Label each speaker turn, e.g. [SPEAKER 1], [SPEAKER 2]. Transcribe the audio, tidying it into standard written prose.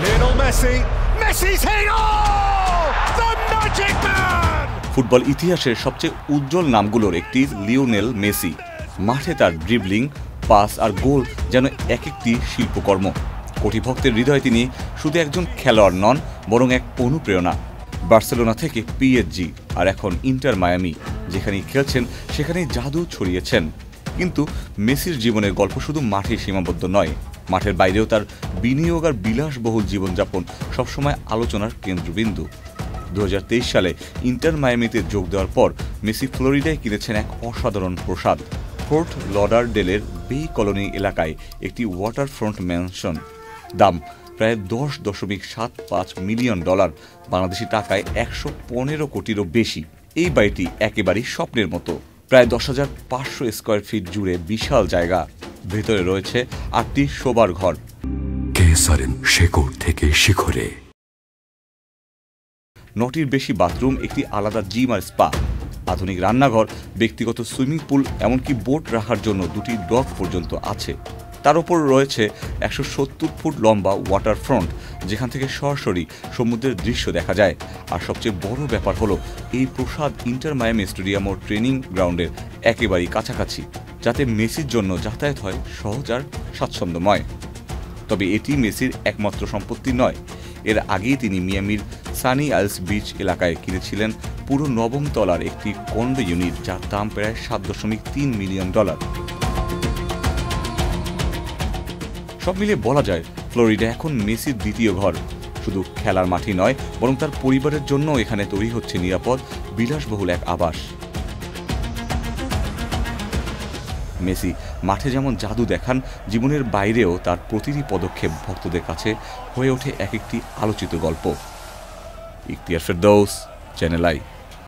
[SPEAKER 1] Lionel Messi, Messi's hit! Oh! The magic man!
[SPEAKER 2] Football ইতিহাসের সবচেয়ে উজ্জ্বল নামগুলোর একটি লিওনেল মেসি। মাঠে তার ড্রিবলিং, পাস আর গোল যেন এক একটি শিল্পকর্ম। কোটি ভক্তের হৃদয়ে তিনি শুধু একজন খেলোয়াড় নন, বরং এক অনুপ্রেরণা। বার্সেলোনা থেকে PSG আর এখন ইন্টার মায়ামি, যেখানেই খেলছেন সেখানেই জাদু ছড়িয়েছেন। কিন্তু মেসির জীবনের গল্প শুধু মাঠে সীমাবদ্ধ নয়, মাঠের বাইরেও তার বিনিয়োগ আর বিলাসবহুল জীবনযাপন সবসময় আলোচনার কেন্দ্রবিন্দু। 2023 সালে ইন্টার মায়ামিতে যোগ দেওয়ার পর মেসি ফ্লোরিডায় কিনেছেন এক অসাধারণ প্রসাদ, ফোর্ট লডারডেলের বে কলোনি এলাকায় একটি ওয়াটারফ্রন্ট ম্যানশন। দাম প্রায় $10.75 মিলিয়ন, বাংলাদেশি টাকায় 115 কোটিরও বেশি। এই বাড়িটি একেবারেই স্বপ্নের মতো। প্রায় 10,500 স্কোয়ার ফিট জুড়ে বিশাল জায়গা। ভেতরে রয়েছে 8টি শোবার ঘর, শেকড় থেকে শিখরে 9টির বেশি বাথরুম, একটি আলাদা জিম আর স্পা, আধুনিক রান্নাঘর, ব্যক্তিগত সুইমিং পুল, এমনকি বোট রাখার জন্য 2টি ডক পর্যন্ত আছে। তার উপর রয়েছে 170 ফুট লম্বা ওয়াটারফ্রন্ট, যেখান থেকে সরাসরি সমুদ্রের দৃশ্য দেখা যায়। আর সবচেয়ে বড় ব্যাপার হলো এই প্রসাদ ইন্টার মায়ামি স্টেডিয়াম ও ট্রেনিং গ্রাউন্ডের একেবারেই কাছাকাছি, যাতে মেসির জন্য যাতায়াত হয় সহজ আর স্বাচ্ছন্দ্যময়। তবে এটি মেসির একমাত্র সম্পত্তি নয়। এর আগেই তিনি মিয়ামির সানি আইলস বিচ এলাকায় কিনেছিলেন পুরো 9ম তলার একটি কন্ডো ইউনিট, যার দাম প্রায় $7.3 মিলিয়ন। সব মিলিয়ে বলা যায় ফ্লোরিডা এখন মেসির দ্বিতীয় ঘর। শুধু খেলার মাঠই নয়, বরং তার পরিবারের জন্য এখানে তৈরি হচ্ছে নিরাপদ, বিলাসবহুল এক আবাস। মেসি মাঠে যেমন জাদু দেখান, জীবনের বাইরেও তার প্রতিটি পদক্ষেপ ভক্তদের কাছে হয়ে ওঠে এক একটি আলোচিত গল্প। Ikhtiyar Ferdous, channel I.